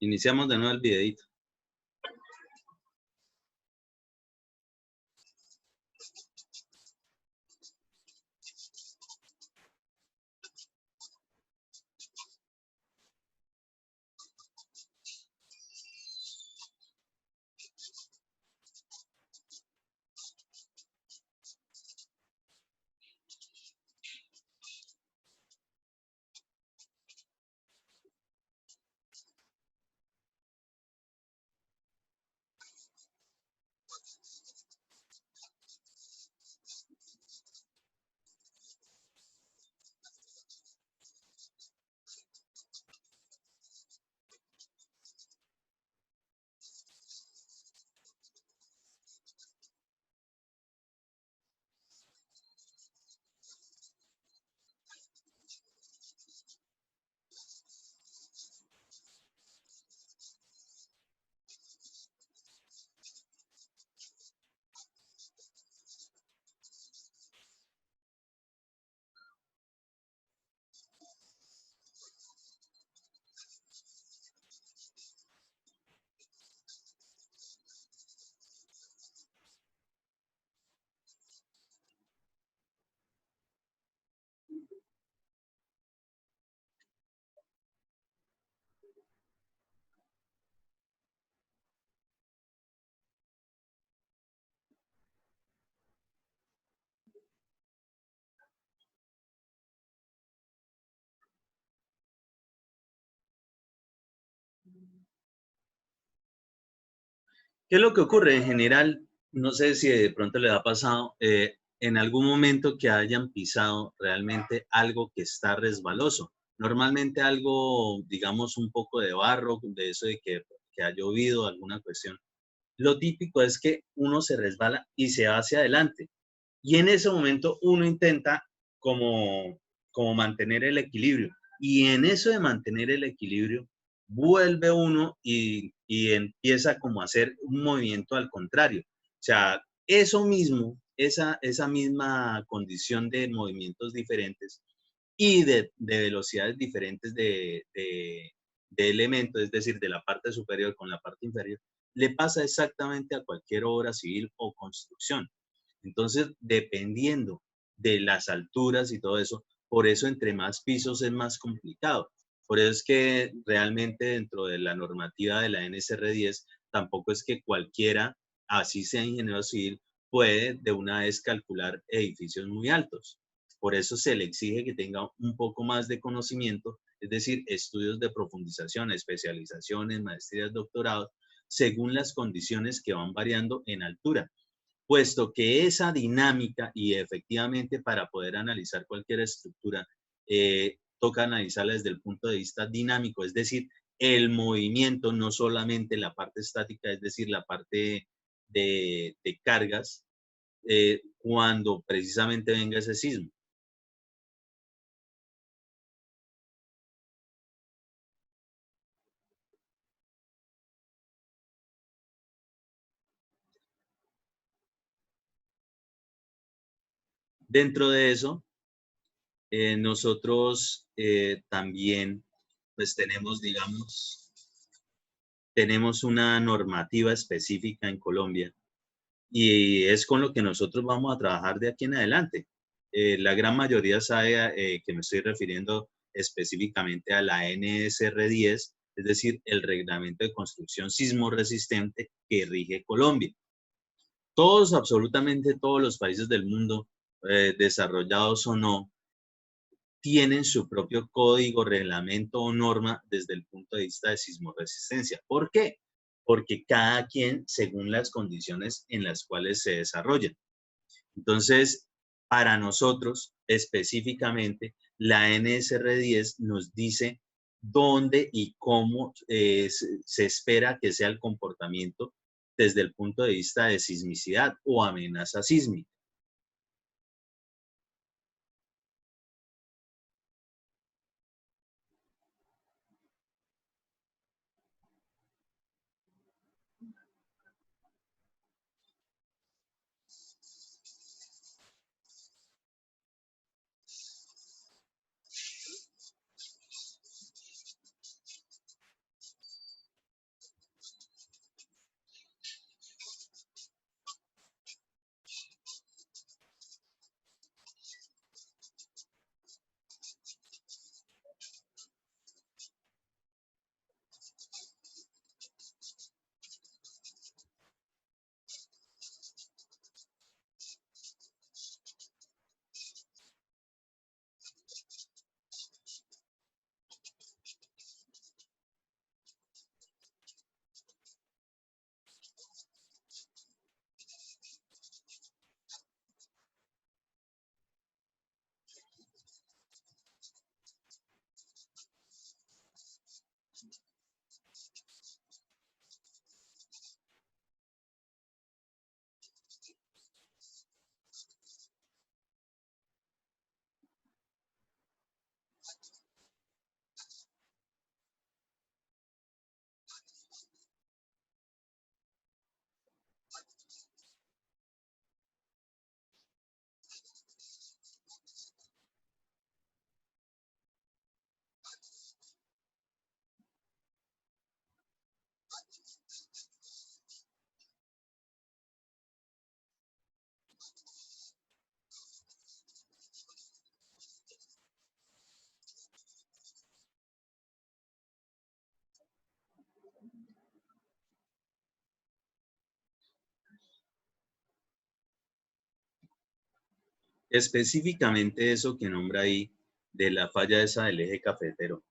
Iniciamos de nuevo el videito. ¿Qué es lo que ocurre? En general, no sé si de pronto les ha pasado en algún momento que hayan pisado realmente algo que está resbaloso. Normalmente algo, digamos, un poco de barro, de eso de que ha llovido, alguna cuestión. Lo típico es que uno se resbala y se va hacia adelante. Y en ese momento uno intenta como mantener el equilibrio. Y en eso de mantener el equilibrio, vuelve uno y empieza como a hacer un movimiento al contrario. O sea, eso mismo, esa misma condición de movimientos diferentes y de velocidades diferentes de elementos, es decir, de la parte superior con la parte inferior, le pasa exactamente a cualquier obra civil o construcción. Entonces, dependiendo de las alturas y todo eso, por eso entre más pisos es más complicado. Por eso es que realmente dentro de la normativa de la NSR 10, tampoco es que cualquiera, así sea ingeniero civil, puede de una vez calcular edificios muy altos. Por eso se le exige que tenga un poco más de conocimiento es decir, estudios de profundización, especializaciones, maestrías, doctorados, según las condiciones que van variando en altura, puesto que esa dinámica y efectivamente para poder analizar cualquier estructura, toca analizarla desde el punto de vista dinámico, es decir, el movimiento, no solamente la parte estática, es decir, la parte de cargas, cuando precisamente venga ese sismo. Dentro de eso, nosotros también, pues tenemos, digamos, tenemos una normativa específica en Colombia y es con lo que nosotros vamos a trabajar de aquí en adelante. La gran mayoría sabe que me estoy refiriendo específicamente a la NSR 10, es decir, el Reglamento de Construcción Sismo Resistente que rige Colombia. Todos, absolutamente todos los países del mundo, desarrollados o no, tienen su propio código, reglamento o norma desde el punto de vista de sismoresistencia. ¿Por qué? Porque cada quien según las condiciones en las cuales se desarrollan. Entonces, para nosotros específicamente, la NSR 10 nos dice dónde y cómo se espera que sea el comportamiento desde el punto de vista de sismicidad o amenaza sísmica. Específicamente eso que nombra ahí de la falla esa del eje cafetero.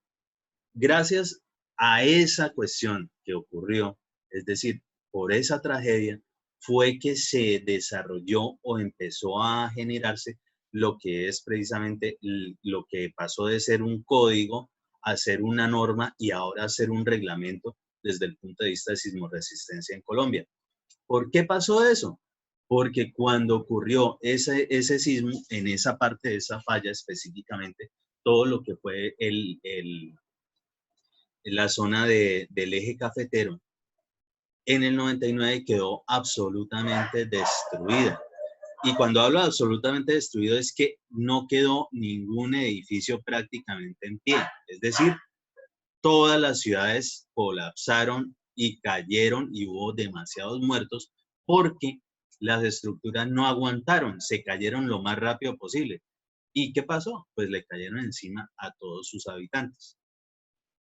Gracias a esa cuestión que ocurrió, es decir, por esa tragedia, fue que se desarrolló o empezó a generarse lo que es precisamente lo que pasó de ser un código a ser una norma y ahora a ser un reglamento desde el punto de vista de sismoresistencia en Colombia. ¿Por qué pasó eso? Porque cuando ocurrió ese sismo, en esa parte de esa falla específicamente, todo lo que fue la zona del eje cafetero, en el 99 quedó absolutamente destruida. Y cuando hablo de absolutamente destruido es que no quedó ningún edificio prácticamente en pie. Es decir, todas las ciudades colapsaron y cayeron y hubo demasiados muertos porque las estructuras no aguantaron, se cayeron lo más rápido posible. ¿Y qué pasó? Pues le cayeron encima a todos sus habitantes.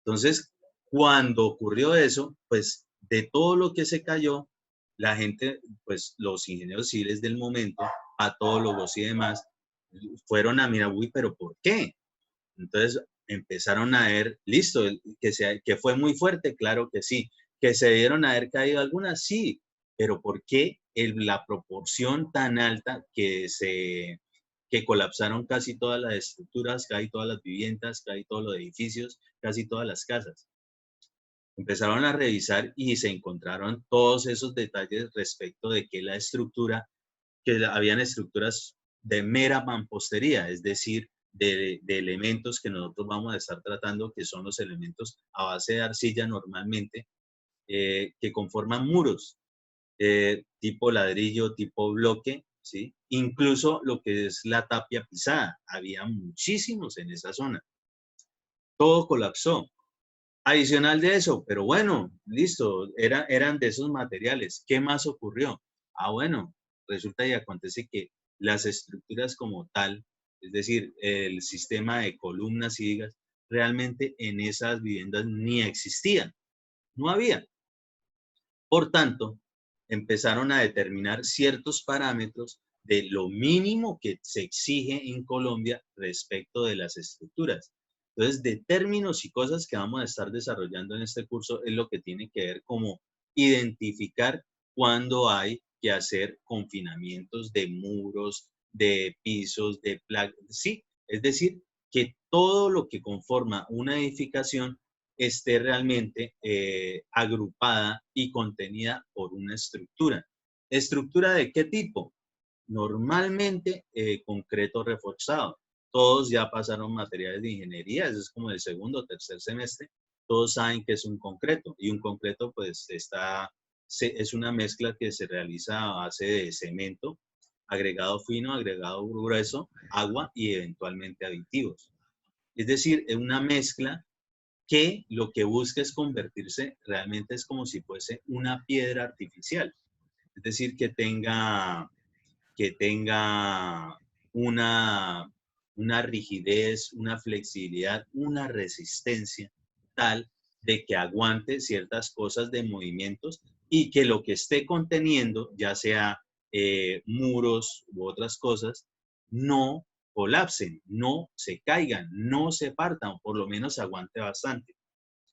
Entonces, cuando ocurrió eso, pues de todo lo que se cayó, la gente, pues los ingenieros civiles del momento, patólogos y demás, fueron a mirar, uy, pero ¿por qué? Entonces, empezaron a ver, listo, que fue muy fuerte, claro que sí, que se dieron a haber caído algunas, sí, pero ¿por qué la proporción tan alta que colapsaron casi todas las estructuras, casi todas las viviendas, casi todos los edificios, casi todas las casas? Empezaron a revisar y se encontraron todos esos detalles respecto de que la estructura, habían estructuras de mera mampostería, es decir, de elementos que nosotros vamos a estar tratando, que son los elementos a base de arcilla normalmente, que conforman muros, tipo ladrillo, tipo bloque, ¿sí? Incluso lo que es la tapia pisada, había muchísimos en esa zona. Todo colapsó. Adicional de eso, pero bueno, listo, eran de esos materiales. ¿Qué más ocurrió? Ah, bueno, resulta y acontece que las estructuras como tal, es decir, el sistema de columnas y vigas, realmente en esas viviendas ni existían, no había. Por tanto, empezaron a determinar ciertos parámetros de lo mínimo que se exige en Colombia respecto de las estructuras. Entonces, de términos y cosas que vamos a estar desarrollando en este curso es lo que tiene que ver como identificar cuándo hay que hacer confinamientos de muros, de pisos, de placas. Sí, es decir, que todo lo que conforma una edificación esté realmente agrupada y contenida por una estructura. ¿Estructura de qué tipo? Normalmente concreto reforzado. Todos ya pasaron materiales de ingeniería, eso es como el segundo o tercer semestre. Todos saben que es un concreto y un concreto pues es una mezcla que se realiza a base de cemento, agregado fino, agregado grueso, agua y eventualmente aditivos. Es decir, es una mezcla que lo que busca es convertirse realmente es como si fuese una piedra artificial. Es decir, que tenga una, una rigidez, una flexibilidad, una resistencia tal de que aguante ciertas cosas de movimientos y que lo que esté conteniendo, ya sea muros u otras cosas, no colapsen, no se caigan, no se partan, por lo menos aguante bastante.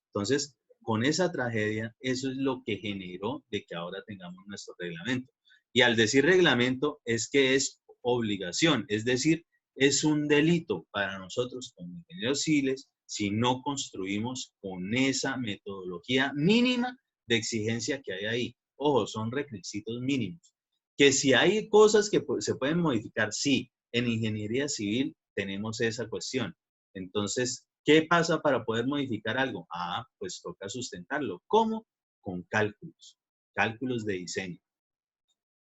Entonces, con esa tragedia, eso es lo que generó de que ahora tengamos nuestro reglamento. Y al decir reglamento es que es obligación, es decir, es un delito para nosotros como ingenieros civiles si no construimos con esa metodología mínima de exigencia que hay ahí. Ojo, son requisitos mínimos. Que si hay cosas que se pueden modificar, sí, en ingeniería civil tenemos esa cuestión. Entonces, ¿qué pasa para poder modificar algo? Ah, pues toca sustentarlo. ¿Cómo? Con cálculos, cálculos de diseño.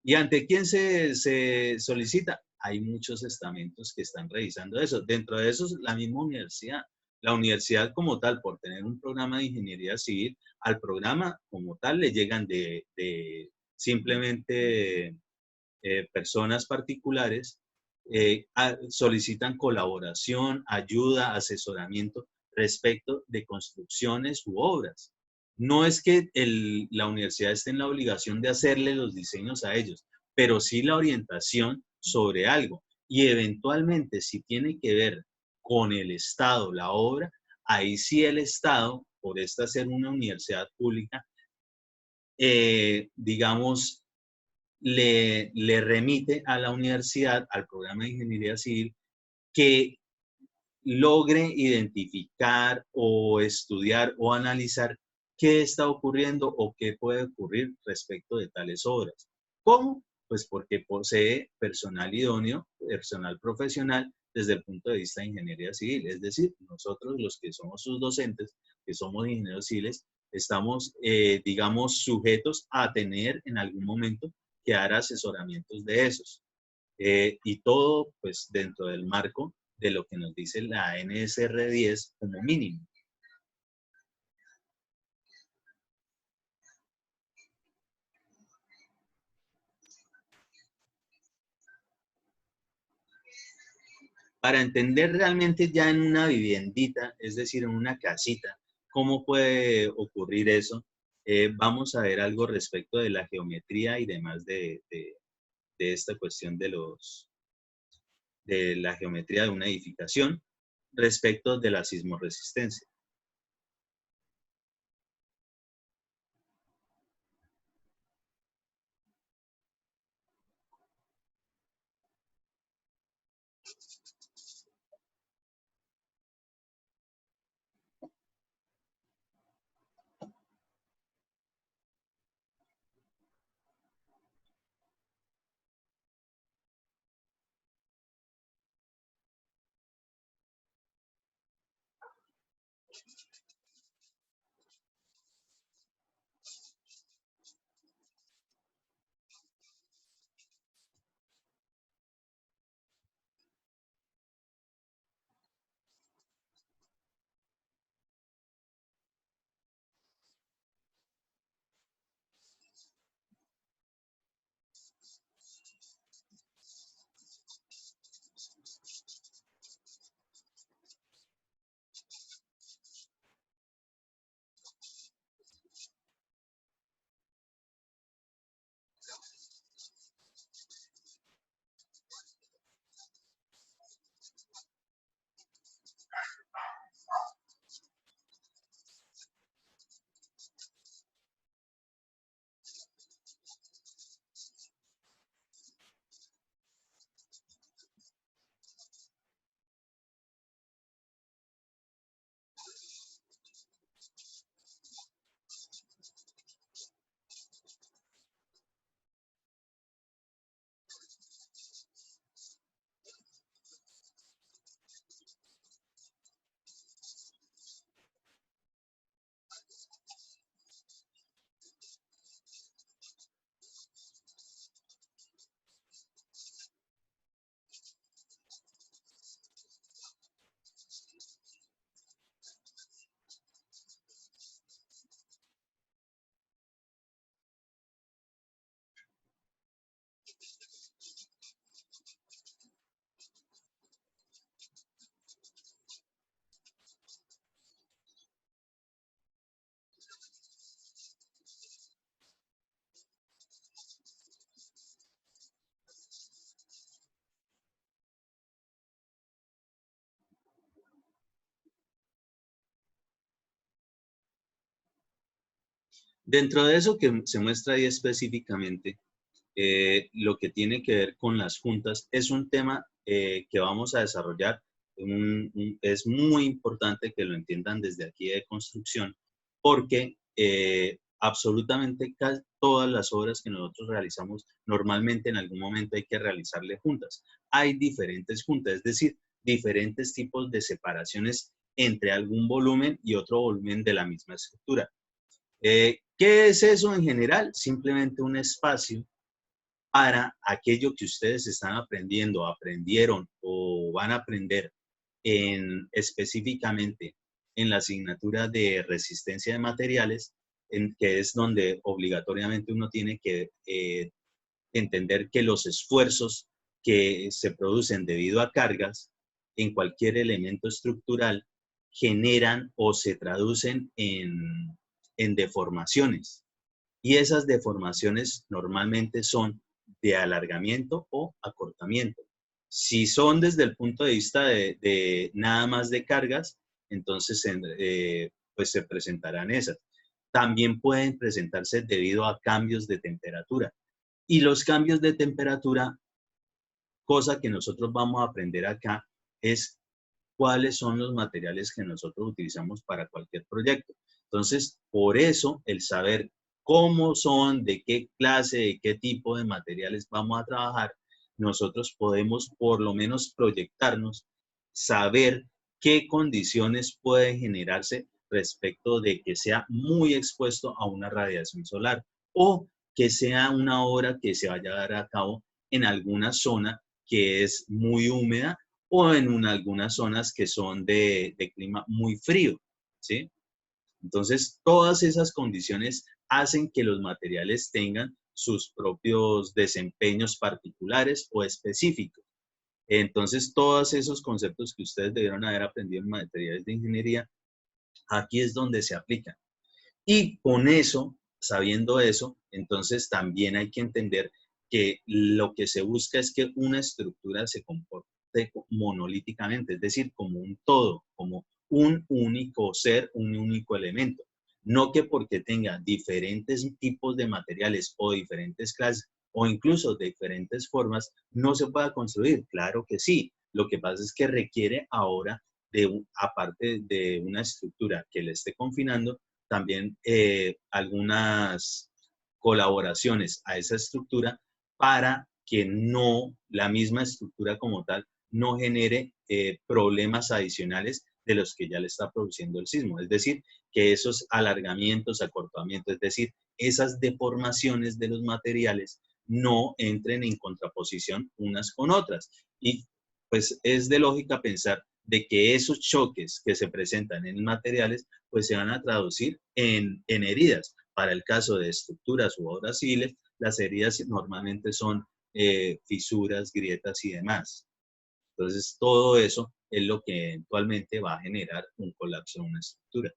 ¿Y ante quién se solicita? Hay muchos estamentos que están revisando eso. Dentro de esos, la misma universidad. La universidad como tal, por tener un programa de ingeniería civil, al programa como tal le llegan de simplemente personas particulares solicitan colaboración, ayuda, asesoramiento respecto de construcciones u obras. No es que la universidad esté en la obligación de hacerle los diseños a ellos, pero sí la orientación sobre algo. Y eventualmente, si tiene que ver con el Estado, la obra, ahí sí el Estado, por esta ser una universidad pública, digamos, le remite a la universidad, al programa de ingeniería civil, que logre identificar o estudiar o analizar qué está ocurriendo o qué puede ocurrir respecto de tales obras. ¿Cómo? Pues porque posee personal idóneo, personal profesional desde el punto de vista de ingeniería civil. Es decir, nosotros los que somos sus docentes, que somos ingenieros civiles, estamos, digamos, sujetos a tener en algún momento que dar asesoramientos de esos. Y todo, pues, dentro del marco de lo que nos dice la NSR 10 como mínimo. Para entender realmente ya en una viviendita, es decir, en una casita, cómo puede ocurrir eso, vamos a ver algo respecto de la geometría y demás de esta cuestión de la geometría de una edificación. respecto de la sismoresistencia. Dentro de eso que se muestra ahí específicamente, lo que tiene que ver con las juntas es un tema que vamos a desarrollar. Es muy importante que lo entiendan desde aquí de construcción, porque absolutamente todas las obras que nosotros realizamos, normalmente en algún momento hay que realizarle juntas. Hay diferentes juntas, es decir, diferentes tipos de separaciones entre algún volumen y otro volumen de la misma estructura. ¿Qué es eso en general? Simplemente un espacio para aquello que ustedes están aprendiendo, aprendieron o van a aprender específicamente en la asignatura de resistencia de materiales, que es donde obligatoriamente uno tiene que entender que los esfuerzos que se producen debido a cargas en cualquier elemento estructural generan o se traducen en deformaciones. Y esas deformaciones normalmente son de alargamiento o acortamiento. Si son desde el punto de vista de nada más de cargas, entonces pues se presentarán esas. También pueden presentarse debido a cambios de temperatura. Y los cambios de temperatura, cosa que nosotros vamos a aprender acá, es cuáles son los materiales que nosotros utilizamos para cualquier proyecto. Entonces, por eso el saber cómo son, de qué clase, de qué tipo de materiales vamos a trabajar, nosotros podemos por lo menos proyectarnos, saber qué condiciones pueden generarse respecto de que sea muy expuesto a una radiación solar o que sea una obra que se vaya a dar a cabo en alguna zona que es muy húmeda o en algunas zonas que son de clima muy frío, ¿sí? Entonces, todas esas condiciones hacen que los materiales tengan sus propios desempeños particulares o específicos. Entonces, todos esos conceptos que ustedes debieron haber aprendido en materiales de ingeniería, aquí es donde se aplican. Y con eso, sabiendo eso, entonces también hay que entender que lo que se busca es que una estructura se comporte comparte monolíticamente, es decir, como un todo, como un único ser, un único elemento. No que porque tenga diferentes tipos de materiales o diferentes clases o incluso de diferentes formas, no se pueda construir. Claro que sí. Lo que pasa es que requiere ahora aparte de una estructura que le esté confinando, también algunas colaboraciones a esa estructura para que no, la misma estructura como tal, no genere problemas adicionales de los que ya le está produciendo el sismo. Es decir, que esos alargamientos, acortamientos, es decir, esas deformaciones de los materiales no entren en contraposición unas con otras. Y pues es de lógica pensar de que esos choques que se presentan en materiales, pues se van a traducir en heridas. Para el caso de estructuras u obras civiles, las heridas normalmente son fisuras, grietas y demás. Entonces, todo eso es lo que eventualmente va a generar un colapso en una estructura.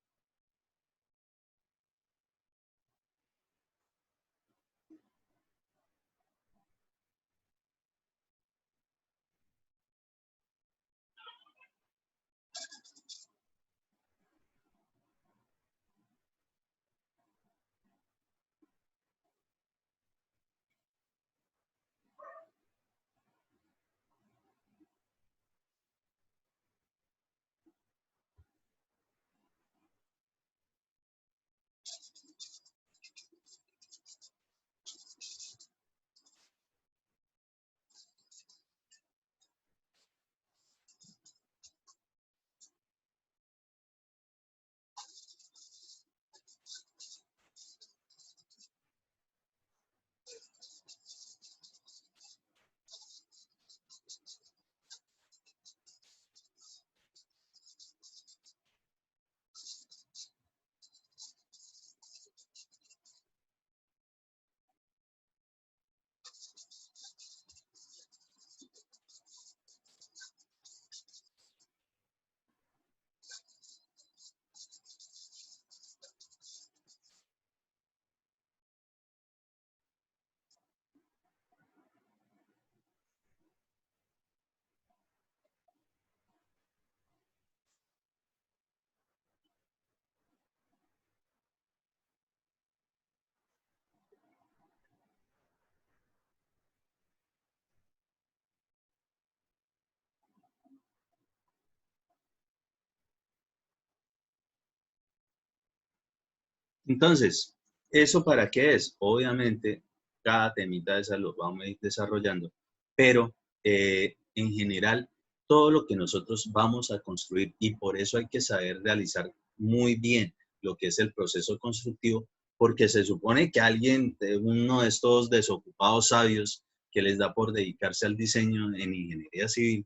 Entonces, ¿eso para qué es? Obviamente, cada temita de esas lo vamos a ir desarrollando, pero en general, todo lo que nosotros vamos a construir y por eso hay que saber realizar muy bien lo que es el proceso constructivo, porque se supone que alguien, uno de estos desocupados sabios que les da por dedicarse al diseño en ingeniería civil,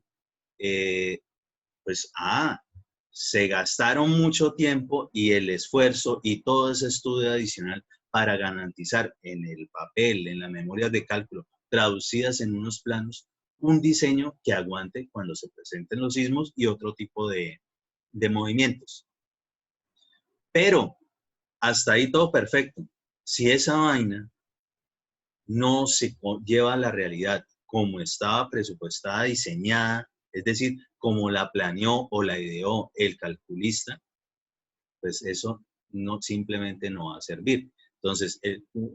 eh, pues, se gastaron mucho tiempo y el esfuerzo y todo ese estudio adicional para garantizar en el papel, en las memorias de cálculo, traducidas en unos planos, un diseño que aguante cuando se presenten los sismos y otro tipo de movimientos. Pero hasta ahí todo perfecto. Si esa vaina no se lleva a la realidad como estaba presupuestada, diseñada, es decir, como la planeó o la ideó el calculista, pues eso no, simplemente no va a servir. Entonces,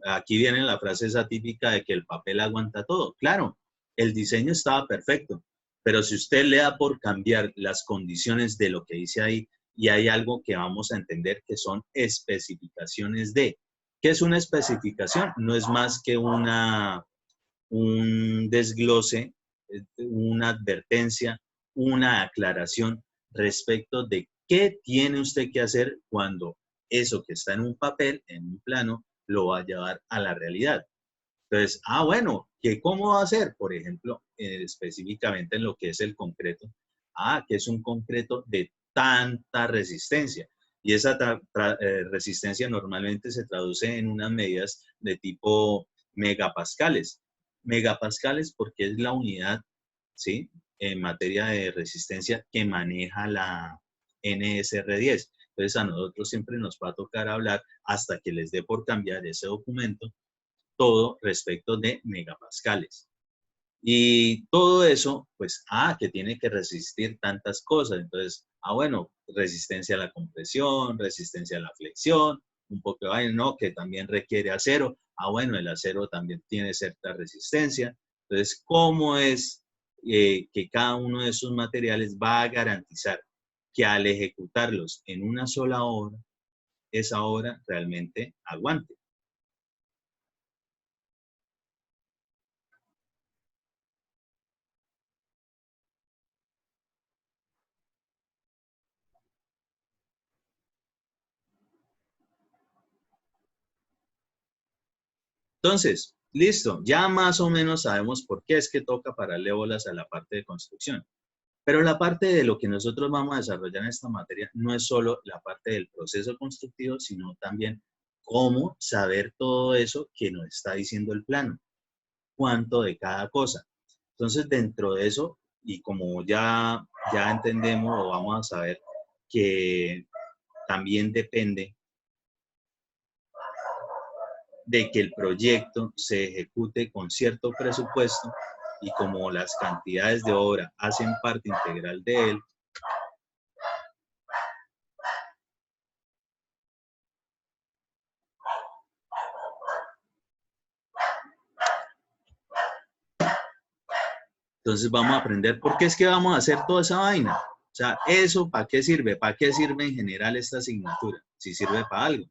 aquí viene la frase esa típica de que el papel aguanta todo. Claro, el diseño estaba perfecto, pero si usted le da por cambiar las condiciones de lo que dice ahí, y hay algo que vamos a entender que son especificaciones de. ¿Qué es una especificación? No es más que un desglose, una advertencia, una aclaración respecto de qué tiene usted que hacer cuando eso que está en un papel, en un plano, lo va a llevar a la realidad. Entonces, bueno, ¿qué cómo va a ser? Por ejemplo, específicamente en lo que es el concreto. Que es un concreto de tanta resistencia. Y esa resistencia normalmente se traduce en unas medidas de tipo megapascales. Megapascales porque es la unidad, ¿sí? En materia de resistencia que maneja la NSR10. Entonces a nosotros siempre nos va a tocar hablar hasta que les dé por cambiar ese documento todo respecto de megapascales. Y todo eso, pues, que tiene que resistir tantas cosas. Entonces, bueno, resistencia a la compresión, resistencia a la flexión, un poco de vaina, no, que también requiere acero. Bueno, el acero también tiene cierta resistencia. Entonces, ¿cómo es que cada uno de esos materiales va a garantizar que al ejecutarlos en una sola obra, esa obra realmente aguante? Entonces, listo, ya más o menos sabemos por qué es que toca pararle bolas a la parte de construcción. Pero la parte de lo que nosotros vamos a desarrollar en esta materia no es solo la parte del proceso constructivo, sino también cómo saber todo eso que nos está diciendo el plano, cuánto de cada cosa. Entonces, dentro de eso, y como ya entendemos o vamos a saber que también depende de que el proyecto se ejecute con cierto presupuesto y como las cantidades de obra hacen parte integral de él, entonces vamos a aprender por qué es que vamos a hacer toda esa vaina. O sea, ¿eso para qué sirve? ¿Para qué sirve en general esta asignatura? Si sirve para algo.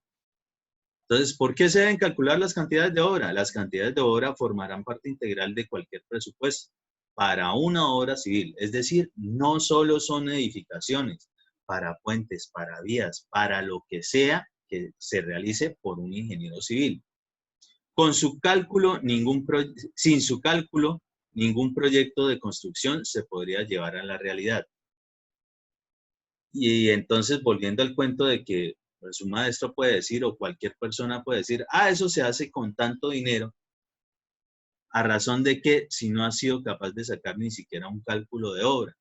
Entonces, ¿por qué se deben calcular las cantidades de obra? Las cantidades de obra formarán parte integral de cualquier presupuesto para una obra civil. Es decir, no solo son edificaciones, para puentes, para vías, para lo que sea que se realice por un ingeniero civil. Con su cálculo, sin su cálculo, ningún proyecto de construcción se podría llevar a la realidad. Y entonces, volviendo al cuento de que pues, un maestro puede decir o cualquier persona puede decir, eso se hace con tanto dinero, a razón de que si no ha sido capaz de sacar ni siquiera un cálculo de obra.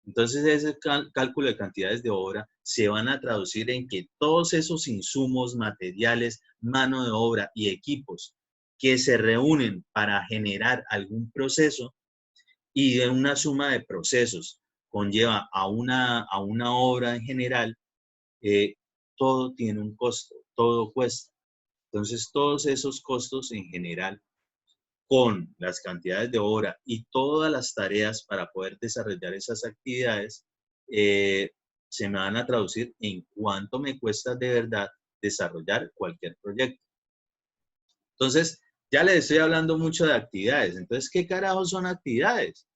Entonces, ese cálculo de cantidades de obra se van a traducir en que todos esos insumos, materiales, mano de obra y equipos que se reúnen para generar algún proceso y de una suma de procesos conlleva a una obra en general, eh, todo tiene un costo, todo cuesta. Entonces, todos esos costos en general, con las cantidades de hora y todas las tareas para poder desarrollar esas actividades, eh, se me van a traducir en cuánto me cuesta de verdad desarrollar cualquier proyecto. Entonces, ya les estoy hablando mucho de actividades. Entonces, ¿qué carajos son actividades?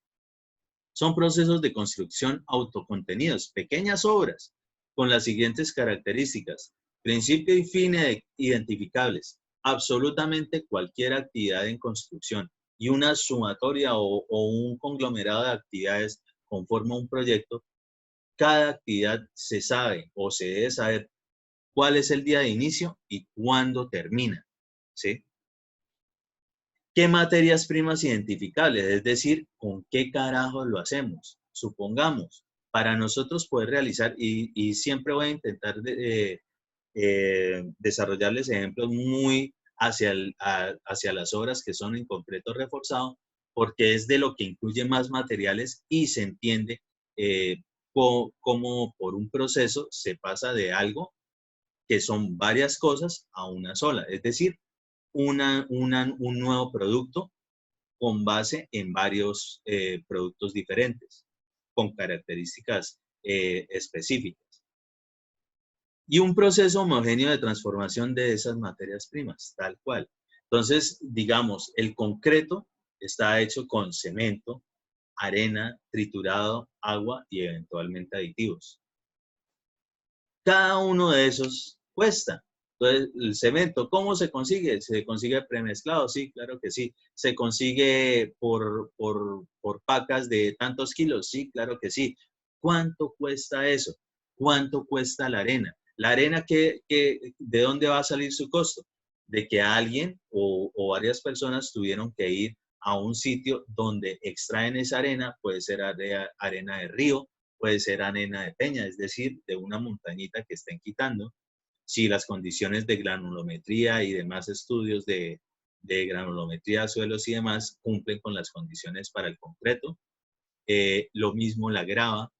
Son procesos de construcción autocontenidos, pequeñas obras, con las siguientes características. Principio y fin identificables. Absolutamente cualquier actividad en construcción y una sumatoria o un conglomerado de actividades conforma un proyecto. Cada actividad se sabe o se debe saber cuál es el día de inicio y cuándo termina. ¿Sí? ¿Qué materias primas identificables? Es decir, ¿con qué carajos lo hacemos? Supongamos, para nosotros poder realizar, y siempre voy a intentar desarrollarles ejemplos muy hacia las obras que son en concreto reforzado, porque es de lo que incluye más materiales y se entiende eh, cómo por un proceso se pasa de algo que son varias cosas a una sola. Es decir, un nuevo producto con base en varios productos diferentes, con características específicas. Y un proceso homogéneo de transformación de esas materias primas, tal cual. Entonces, digamos, el concreto está hecho con cemento, arena, triturado, agua y eventualmente aditivos. Cada uno de esos cuesta. Entonces, el cemento, ¿cómo se consigue? ¿Se consigue premezclado? Sí, claro que sí. ¿Se consigue por pacas de tantos kilos? Sí, claro que sí. ¿Cuánto cuesta eso? ¿Cuánto cuesta la arena? La arena, ¿de dónde va a salir su costo? De que alguien o varias personas tuvieron que ir a un sitio donde extraen esa arena, puede ser arena de río, puede ser arena de peña, es decir, de una montañita que estén quitando, si las condiciones de granulometría y demás estudios de granulometría de suelos y demás cumplen con las condiciones para el concreto. Lo mismo la grava,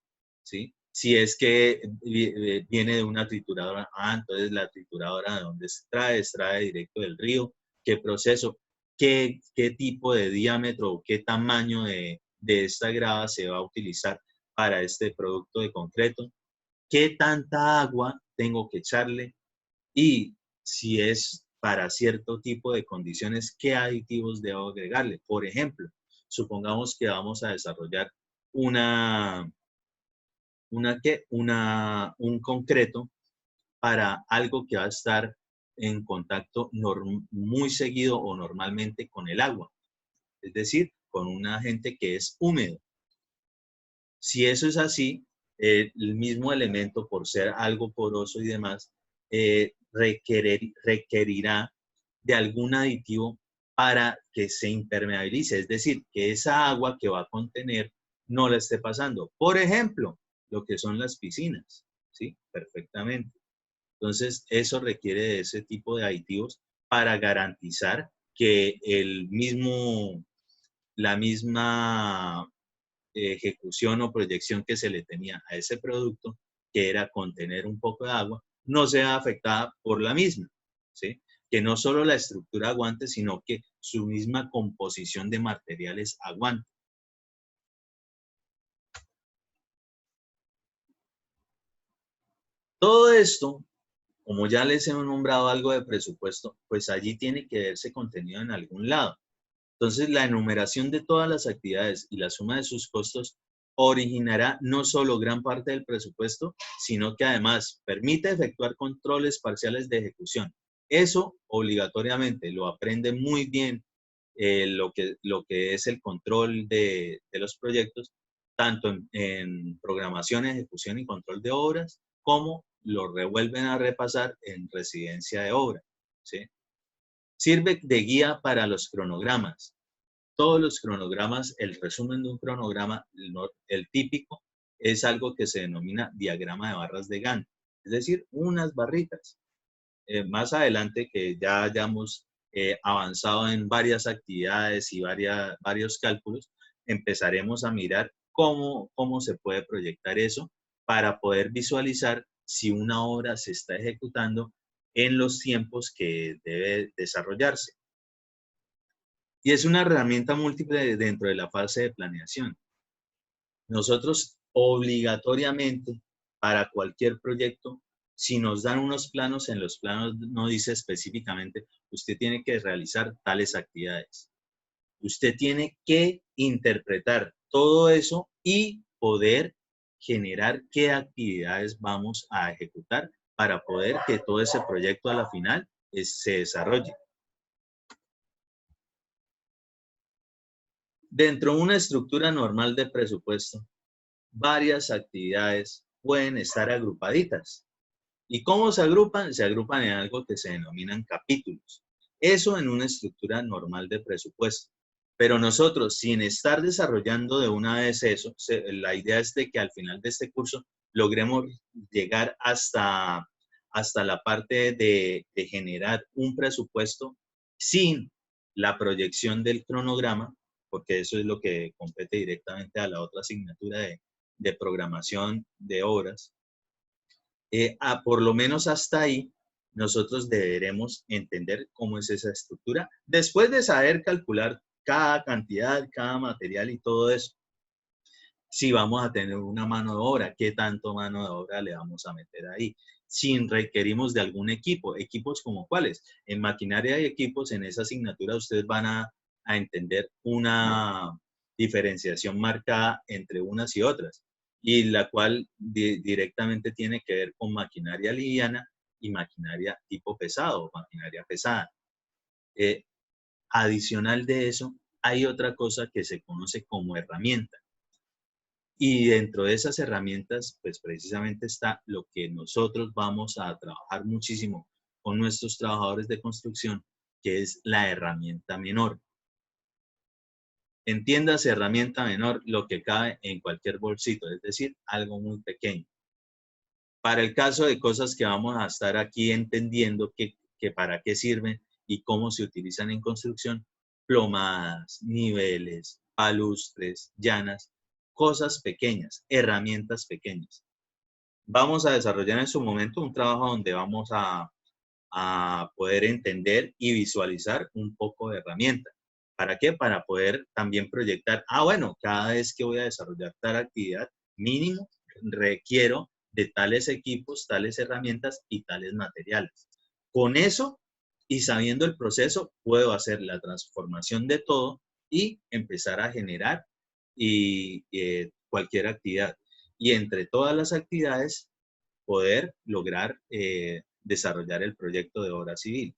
¿sí? Si es que viene de una trituradora, entonces la trituradora de dónde extrae directo del río, qué proceso, qué tipo de diámetro o qué tamaño de esta grava se va a utilizar para este producto de concreto, qué tanta agua tengo que echarle y si es para cierto tipo de condiciones, qué aditivos debo agregarle. Por ejemplo, supongamos que vamos a desarrollar un concreto para algo que va a estar en contacto muy seguido o normalmente con el agua, es decir, con un agente que es húmedo. Si eso es así, el mismo elemento, por ser algo poroso y demás, requerirá de algún aditivo para que se impermeabilice, es decir, que esa agua que va a contener no la esté pasando. Por ejemplo, lo que son las piscinas, ¿sí? Perfectamente. Entonces, eso requiere de ese tipo de aditivos para garantizar que la misma ejecución o proyección que se le tenía a ese producto, que era contener un poco de agua, no sea afectada por la misma, ¿sí? Que no solo la estructura aguante, sino que su misma composición de materiales aguante. Todo esto, como ya les he nombrado algo de presupuesto, pues allí tiene que verse contenido en algún lado. Entonces, la enumeración de todas las actividades y la suma de sus costos originará no solo gran parte del presupuesto, sino que además permite efectuar controles parciales de ejecución. Eso obligatoriamente lo aprende muy bien lo que es el control de los proyectos, tanto en programación, ejecución y control de obras, como lo revuelven a repasar en residencia de obra, ¿sí? Sirve de guía para los cronogramas. Todos los cronogramas, el resumen de un cronograma, el típico, es algo que se denomina diagrama de barras de Gantt, es decir, unas barritas. Más adelante que ya hayamos avanzado en varias actividades y varios cálculos, empezaremos a mirar cómo se puede proyectar eso para poder visualizar si una obra se está ejecutando en los tiempos que debe desarrollarse. Y es una herramienta múltiple dentro de la fase de planeación. Nosotros obligatoriamente para cualquier proyecto, si nos dan unos planos, en los planos no dice específicamente, usted tiene que realizar tales actividades. Usted tiene que interpretar todo eso y poder generar qué actividades vamos a ejecutar para poder que todo ese proyecto a la final se desarrolle. Dentro de una estructura normal de presupuesto, varias actividades pueden estar agrupaditas. ¿Y cómo se agrupan? Se agrupan en algo que se denominan capítulos. Eso en una estructura normal de presupuesto. Pero nosotros, sin estar desarrollando de una vez eso, la idea es de que al final de este curso logremos llegar hasta la parte de generar un presupuesto sin la proyección del cronograma, porque eso es lo que compete directamente a la otra asignatura de programación de obras. Por lo menos hasta ahí, nosotros deberemos entender cómo es esa estructura, después de saber calcular cada cantidad, cada material y todo eso. Si vamos a tener una mano de obra, qué tanto mano de obra le vamos a meter ahí. Si requerimos de algún equipo, equipos como cuáles. En maquinaria y equipos, en esa asignatura, ustedes van a entender una diferenciación marcada entre unas y otras, y la cual directamente tiene que ver con maquinaria liviana y maquinaria tipo pesado, maquinaria pesada. Adicional de eso, hay otra cosa que se conoce como herramienta. Y dentro de esas herramientas, pues precisamente está lo que nosotros vamos a trabajar muchísimo con nuestros trabajadores de construcción, que es la herramienta menor. Entiéndase herramienta menor lo que cabe en cualquier bolsito, es decir, algo muy pequeño. Para el caso de cosas que vamos a estar aquí entendiendo que para qué sirven y cómo se utilizan en construcción, plomadas, niveles, palustres, llanas, cosas pequeñas, herramientas pequeñas. Vamos a desarrollar en su momento un trabajo donde vamos a poder entender y visualizar un poco de herramienta. ¿Para qué? Para poder también proyectar, bueno, cada vez que voy a desarrollar tal actividad, mínimo requiero de tales equipos, tales herramientas y tales materiales. Con eso y sabiendo el proceso, puedo hacer la transformación de todo y empezar a generar cualquier actividad. Y entre todas las actividades, poder lograr desarrollar el proyecto de obra civil.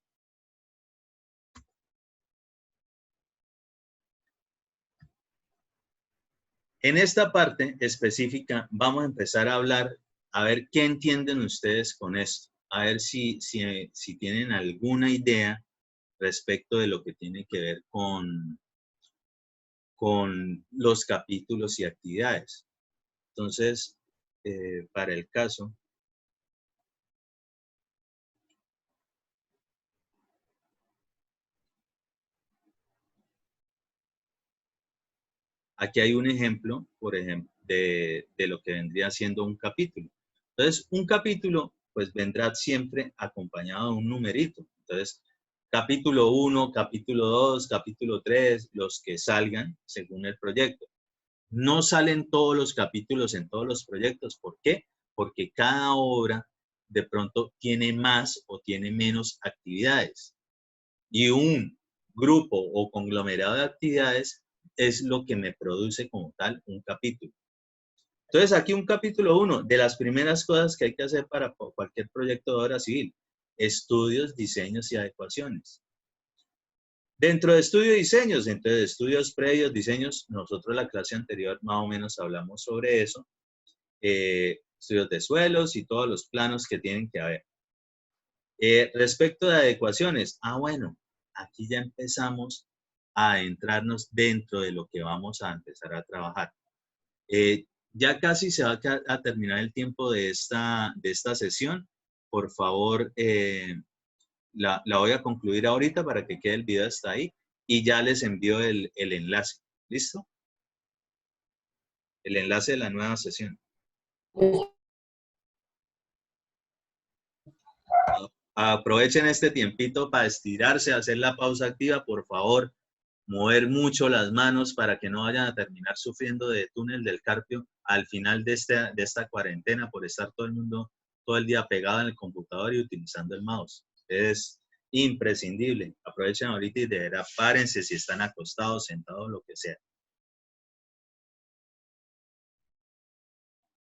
En esta parte específica vamos a empezar a hablar, a ver qué entienden ustedes con esto, a ver si tienen alguna idea respecto de lo que tiene que ver con los capítulos y actividades. Entonces, para el caso, aquí hay un ejemplo, por ejemplo, de lo que vendría siendo un capítulo. Entonces, un capítulo, pues vendrá siempre acompañado de un numerito. Entonces, capítulo 1, capítulo 2, capítulo 3, los que salgan según el proyecto. No salen todos los capítulos en todos los proyectos. ¿Por qué? Porque cada obra de pronto tiene más o tiene menos actividades. Y un grupo o conglomerado de actividades es lo que me produce como tal un capítulo. Entonces, aquí un capítulo 1, de las primeras cosas que hay que hacer para cualquier proyecto de obra civil, estudios, diseños y adecuaciones. Dentro de estudios y diseños, dentro de estudios previos, diseños, nosotros en la clase anterior más o menos hablamos sobre eso, estudios de suelos y todos los planos que tienen que haber. Respecto de adecuaciones, bueno, aquí ya empezamos a entrarnos dentro de lo que vamos a empezar a trabajar. Ya casi se va a terminar el tiempo de esta sesión. Por favor, la voy a concluir ahorita para que quede el video hasta ahí y ya les envío el enlace. ¿Listo? El enlace de la nueva sesión. Aprovechen este tiempito para estirarse, hacer la pausa activa, por favor. Mover mucho las manos para que no vayan a terminar sufriendo de túnel del carpio al final de esta cuarentena por estar todo el mundo todo el día pegado en el computador y utilizando el mouse. Es imprescindible. Aprovechen ahorita y de verdad párense si están acostados, sentados, lo que sea.